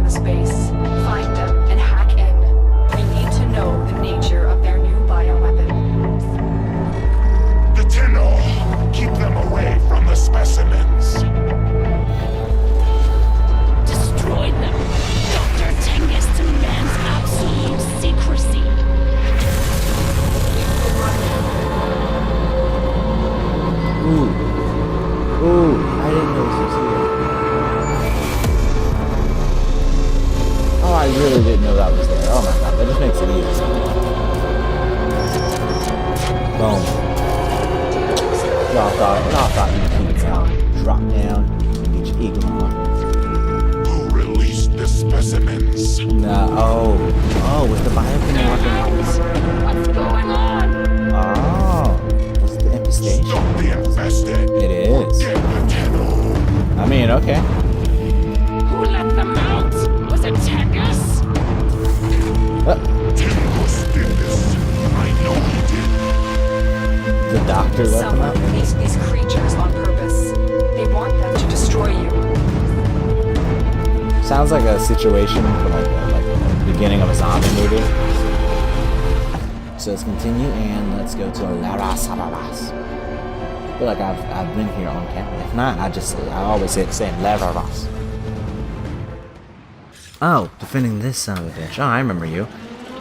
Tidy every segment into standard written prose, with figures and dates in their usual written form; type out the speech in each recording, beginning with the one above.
this base. Find them and hack in. We need to know the nature of their new bioweapon. The Tenno! Keep them away from the specimens. Destroy them. Dr. Tengus demands absolute secrecy. Ooh. Ooh, I didn't know this was here. Oh, I really didn't know that was there. Oh my god, that just makes it easy. Boom. Y'all thought you could drop down and get your eagle on. Who released the specimens? No, oh, with the bioweapon. What's going on? Oh, was it the infestation? Stop the infested. It is. Get the Tenno. I mean, okay. Who let them out? Was it Tengus? Tennos did this. I know he did. The doctor let them Someone out? released these creatures on purpose. They want them to destroy you. Sounds like a situation from like the beginning of a zombie movie. So let's continue and let's go to Laras Hararas. I feel like I've been here on camera. If not, I always say the same, Laras. Oh, defending this son of a bitch. Oh, I remember you.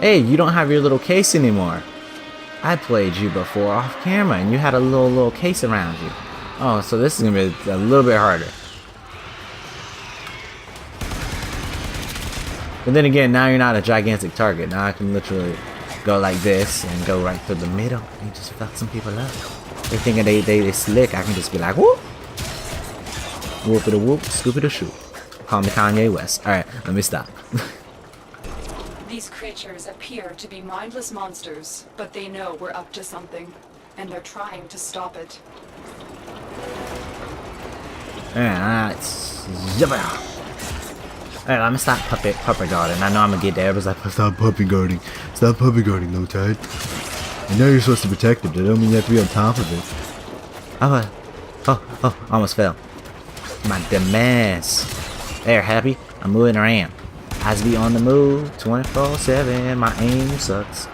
Hey, you don't have your little case anymore. I played you before off camera and you had a little case around you. Oh, so this is gonna be a little bit harder. But then again, now you're not a gigantic target. Now I can literally go like this and go right through the middle and just fuck some people up. They thinking they slick. I can just be like, whoop, whoop it a whoop, scoop it a shoot. Call me Kanye West. All right, let me stop. These creatures appear to be mindless monsters, but they know we're up to something, and they're trying to stop it. Alright, let me stop puppy guarding. I know I'm gonna get there, but it's like, stop puppy guarding. Stop puppy guarding, LowTide. I know you're supposed to protect it, but that don't mean you have to be on top of it. Oh, almost fell. My dumbass. There, happy? I'm moving around. Eyes be on the move, 24/7. My aim sucks.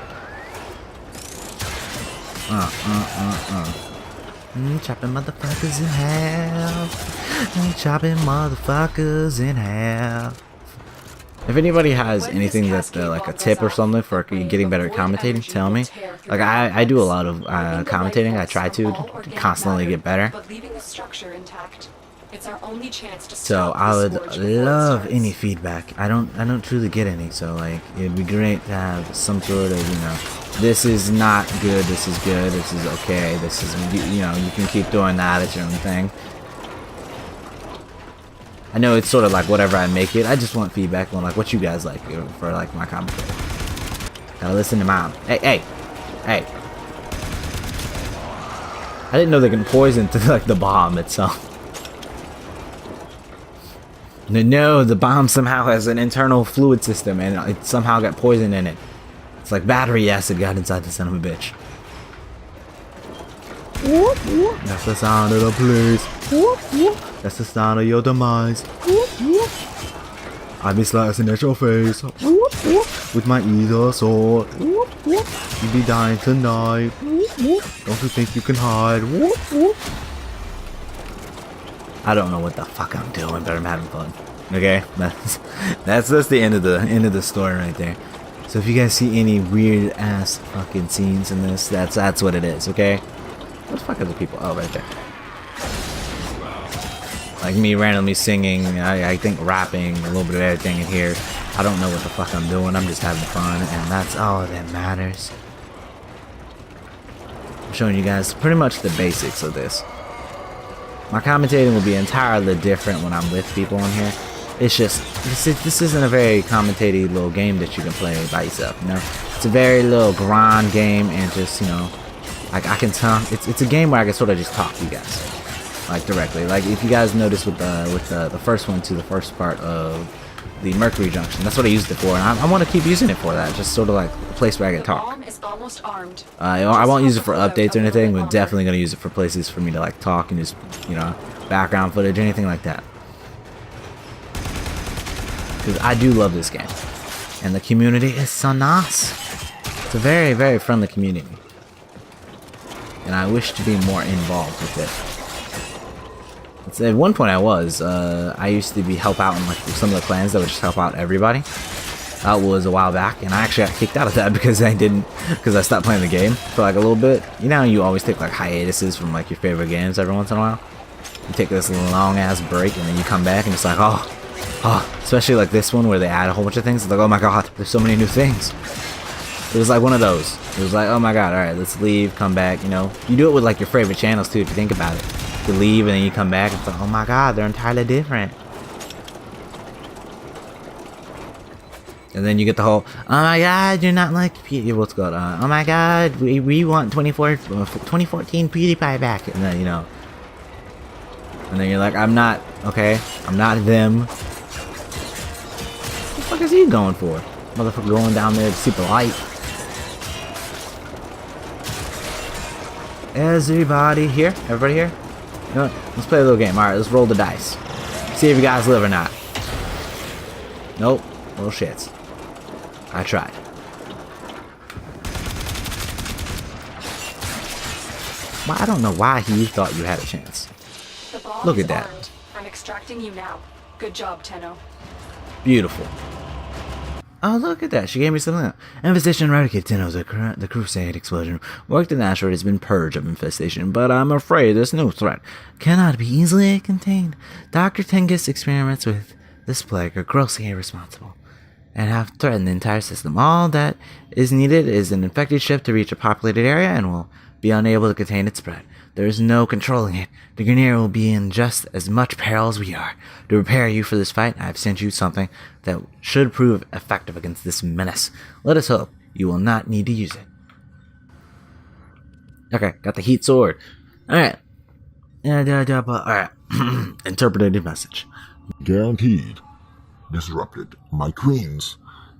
Chopping motherfuckers in half. Chopping motherfuckers in half. If anybody has anything that's like a tip or something for getting better at commentating, tell me. Like I do a lot of commentating. I try to constantly get better. So I would love any feedback. I don't truly get any. So like it'd be great to have some sort of, you know, this is not good, this is good, this is okay, this is, you know, you can keep doing that, it's your own thing. I know it's sort of like whatever I make it. I just want feedback on like what you guys like for like my commentary. Gotta listen to mom. Hey. I didn't know they can poison to like the bomb itself. No, the bomb somehow has an internal fluid system and it somehow got poison in it. It's like battery acid got inside the son of a bitch. That's the sound of the police. That's the sound of your demise. I be slicing at your face with my either sword. You be dying tonight. Don't you think you can hide? I don't know what the fuck I'm doing, but I'm having fun. Okay, that's the end of the story right there. So if you guys see any weird ass fucking scenes in this, that's what it is. Okay. What the fuck are the people? Oh, right there. Like me randomly singing, I think rapping, a little bit of everything in here. I don't know what the fuck I'm doing. I'm just having fun, and that's all that matters. I'm showing you guys pretty much the basics of this. My commentating will be entirely different when I'm with people on here. It's just, this isn't a very commentating little game that you can play by yourself, you know? It's a very little grind game, and just, you know, like I can tell, it's a game where I can sort of just talk to you guys, like directly. Like if you guys notice with the first one to the first part of the Mercury Junction, that's what I used it for, and I want to keep using it for that, just sort of like a place where I can talk. I won't use it for updates or anything, but definitely gonna use it for places for me to like talk and just, you know, background footage, anything like that. because I do love this game. And the community is so nice. It's a very, very friendly community. And I wish to be more involved with it. At one point I used to help out in like some of the clans that would just help out everybody. That was a while back, and I actually got kicked out of that because I stopped playing the game for like a little bit. You know, you always take like hiatuses from like your favorite games every once in a while. You take this long ass break, and then you come back, and it's like, oh, especially like this one where they add a whole bunch of things. It's like, oh my god, there's so many new things. It was like one of those. It was like, oh my god, all right, let's leave, come back. You know, you do it with like your favorite channels too, if you think about it. You leave and then you come back, and it's like, oh my god, they're entirely different. And then you get the whole, oh my god, you're not like what's going on? Oh my god, we want 2014 PewDiePie back. And then, you know, and then you're like, I'm not them. What the fuck is he going for? Motherfucker going down there to super light. Everybody here? Everybody here? You know what? Let's play a little game. Alright, let's roll the dice. See if you guys live or not. Nope. Little shits. I tried. Well, I don't know why he thought you had a chance. Look at that. Armed. I'm extracting you now. Good job, Tenno. Beautiful. Oh, look at that. She gave me something else. Infestation eradicated. Tenno's the Crusade explosion worked in asteroid has been purged of infestation, but I'm afraid this new threat cannot be easily contained. Dr. Tengus' experiments with this plague are grossly irresponsible and have threatened the entire system. All that is needed is an infected ship to reach a populated area and will be unable to contain its spread. There is no controlling it. The Grineer will be in just as much peril as we are. To prepare you for this fight, I have sent you something that should prove effective against this menace. Let us hope you will not need to use it. Okay, got the heat sword. Alright. Alright. Interpreted message. Guaranteed. Disrupted. My queens,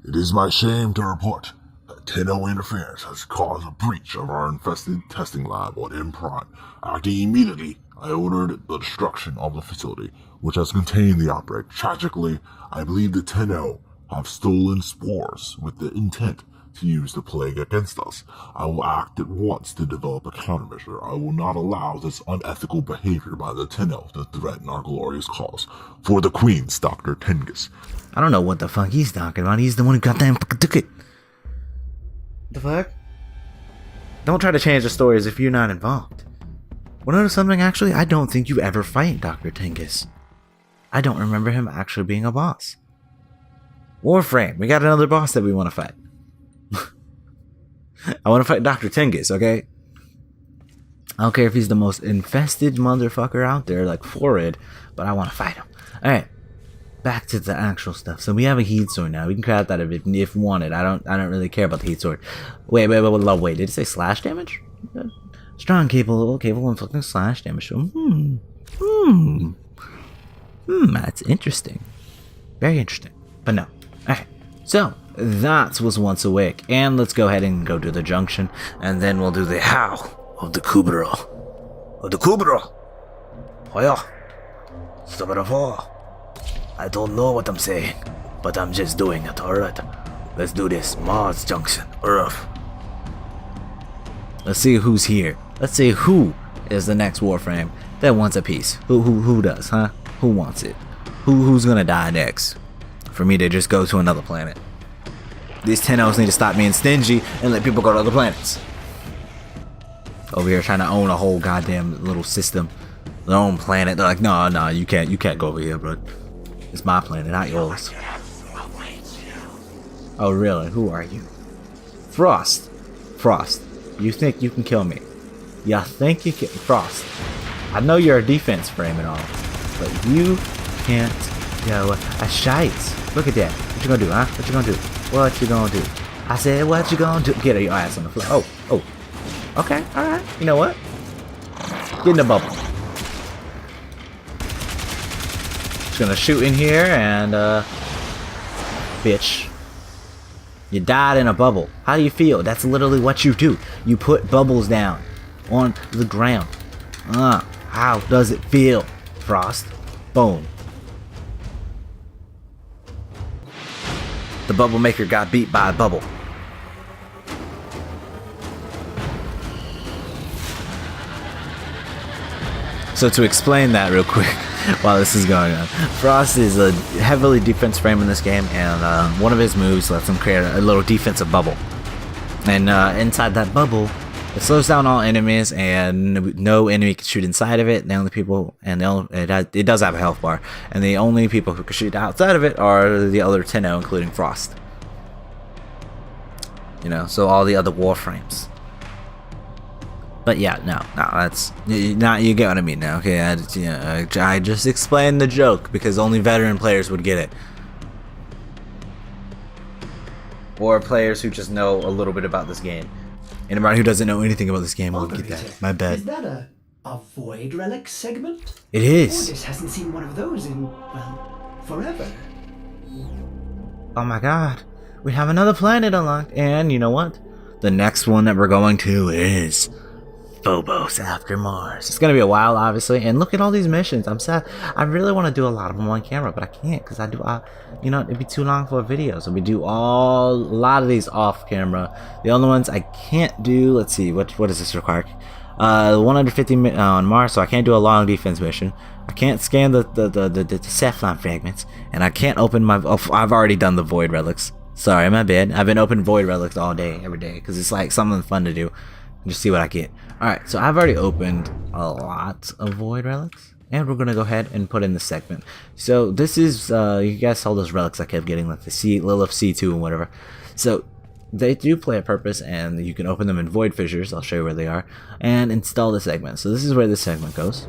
it is my shame to report that Tenno interference has caused a breach of our infested testing lab on M Prime. Acting immediately, I ordered the destruction of the facility, which has contained the outbreak. Tragically, I believe the Tenno have stolen spores with the intent to use the plague against us. I will act at once to develop a countermeasure. I will not allow this unethical behavior by the Tenno to threaten our glorious cause. For the Queens, Dr. Tengus. I don't know what the fuck he's talking about. He's the one who goddamn fucking took it. The fuck? Don't try to change the stories if you're not involved. Wanna know something, actually? I don't think you ever fight Dr. Tengus. I don't remember him actually being a boss. Warframe, we got another boss that we want to fight. I want to fight Dr. Tengus, okay? I don't care if he's the most infested motherfucker out there, like Florid, but I want to fight him. Alright, back to the actual stuff. So we have a heat sword now. We can craft that if wanted. I don't really care about the heat sword. Wait, did it say slash damage? Strong, capable inflicting slash damage. That's interesting. Very interesting. But no. Alright, so that was Once Awake, and let's go ahead and go to the Junction, and then we'll do the How of the Kubra. Oh yeah. I don't know what I'm saying, but I'm just doing it, alright? Let's do this. Mars Junction. Earth. Let's see who's here. Let's see who is the next Warframe that wants a piece. Who does, huh? Who wants it? Who's gonna die next? For me to just go to another planet. These Tennos need to stop being stingy and let people go to other planets. Over here trying to own a whole goddamn little system, their own planet. They're like, no, you can't go over here, bro. It's my planet, not yours. Oh really? Who are you? Frost. You think you can kill me? You think you can? Frost. I know you're a defense frame and all, but you can't go a shite. Look at that. What you gonna do, huh? What you gonna do? I said, what you gonna do? Get your ass on the floor. Oh. Okay, alright. You know what? Get in the bubble. Just gonna shoot in here and, bitch. You died in a bubble. How do you feel? That's literally what you do. You put bubbles down on the ground. How does it feel? Frost. Boom. The bubble maker got beat by a bubble. So to explain that real quick, while this is going on, Frost is a heavily defense frame in this game, and one of his moves lets him create a little defensive bubble. And inside that bubble, it slows down all enemies, and no enemy can shoot inside of it. The only people, it does have a health bar, and the only people who can shoot outside of it are the other Tenno, including Frost. You know, so all the other Warframes. But yeah, no, that's not. You get what I mean now, okay? I just explained the joke because only veteran players would get it, or players who just know a little bit about this game. Anybody who doesn't know anything about this game will get that. My bad. Is that a void relic segment? It is. Ordis hasn't seen one of those in, well, forever. Oh my god, we have another planet unlocked, and you know what? The next one that we're going to is Phobos after Mars. It's gonna be a while, obviously, and look at all these missions. I'm sad. I really want to do a lot of them on camera, but I can't because you know, it'd be too long for a video. So we do a lot of these off camera. The only ones I can't do, let's see, what does this require? 150 on Mars, so I can't do a long defense mission. I can't scan the Cephalon fragments, and I can't open my. Oh, I've already done the void relics. Sorry, my bad. I've been opening void relics all day, every day, because it's like something fun to do. Just see what I get. Alright, so I've already opened a lot of void relics, and we're gonna go ahead and put in the segment. So this is you guys saw those relics I kept getting, like the Lilith C2 and whatever. So they do play a purpose, and you can open them in void fissures. I'll show you where they are, and install the segment. So this is where this segment goes,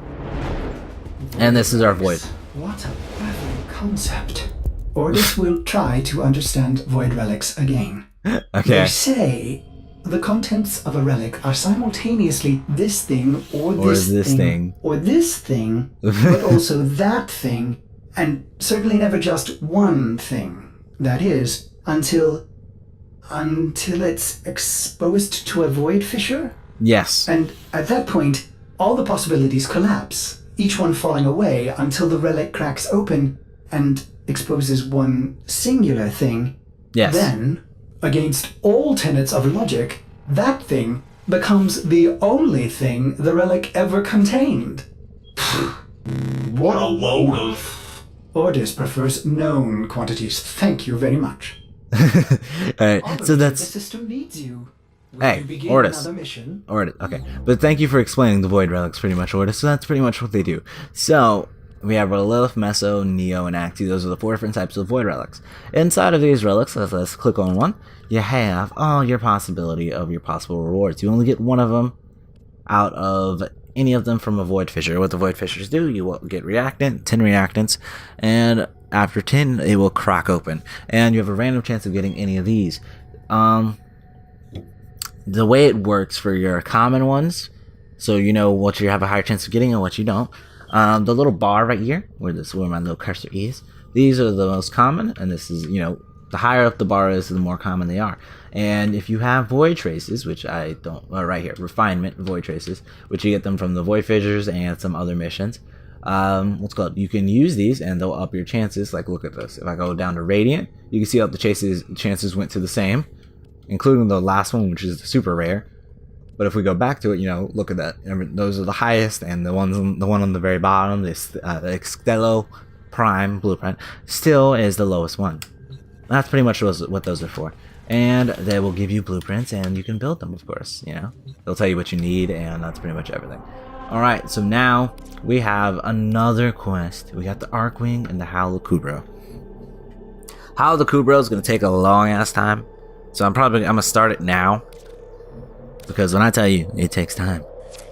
and this is our void. What a baffling concept. Ordis will try to understand void relics again. Okay. They say the contents of a relic are simultaneously this thing, or this thing, or this thing, but also that thing, and certainly never just one thing. That is, until it's exposed to a void fissure? Yes. And at that point, all the possibilities collapse, each one falling away until the relic cracks open and exposes one singular thing. Yes. Then, against all tenets of logic, that thing becomes the only thing the relic ever contained. What a load of... Ordis prefers known quantities. Thank you very much. Alright, so that's... The system needs you. Hey, Ordis. Ordis, okay. But thank you for explaining the void relics pretty much, Ordis. So that's pretty much what they do. So, we have Lilith, Meso, Neo, and Acti. Those are the 4 different types of void relics. Inside of these relics, let's click on one. You have all your possibility of your possible rewards. You only get one of them out of any of them from a void fissure. What the void fissures do, you will get reactant, 10 reactants, and after 10, it will crack open. And you have a random chance of getting any of these. The way it works for your common ones, so you know what you have a higher chance of getting and what you don't. The little bar right here, where my little cursor is, these are the most common, and this is, you know, the higher up the bar is, the more common they are. And if you have void traces, which I don't, right here, refinement void traces, which you get them from the void fissures and some other missions, what's called, you can use these and they'll up your chances. Like, look at this. If I go down to radiant, you can see how the chances went to the same, including the last one, which is super rare. But if we go back to it, you know, look at that. Those are the highest, and the one on the very bottom, this Extelo Prime Blueprint, still is the lowest one. That's pretty much what those are for. And they will give you blueprints, and you can build them, of course, you know. They'll tell you what you need, and that's pretty much everything. Alright, so now we have another quest. We got the Archwing and the Howl of Kubro. Howl of Kubro is going to take a long-ass time, so I'm going to start it now. Because when I tell you, it takes time.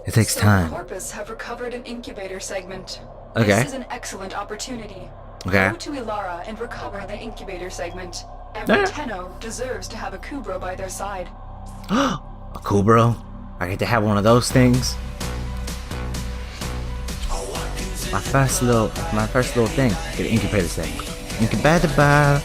It takes time. Corpus have recovered an incubator segment. Okay. This is an excellent opportunity. Okay. Go to Ilara and recover the incubator segment. Every Tenno deserves to have a Kubro by their side. A Kubro? I get to have one of those things. My first little thing. Get an incubator segment. Incubator bar.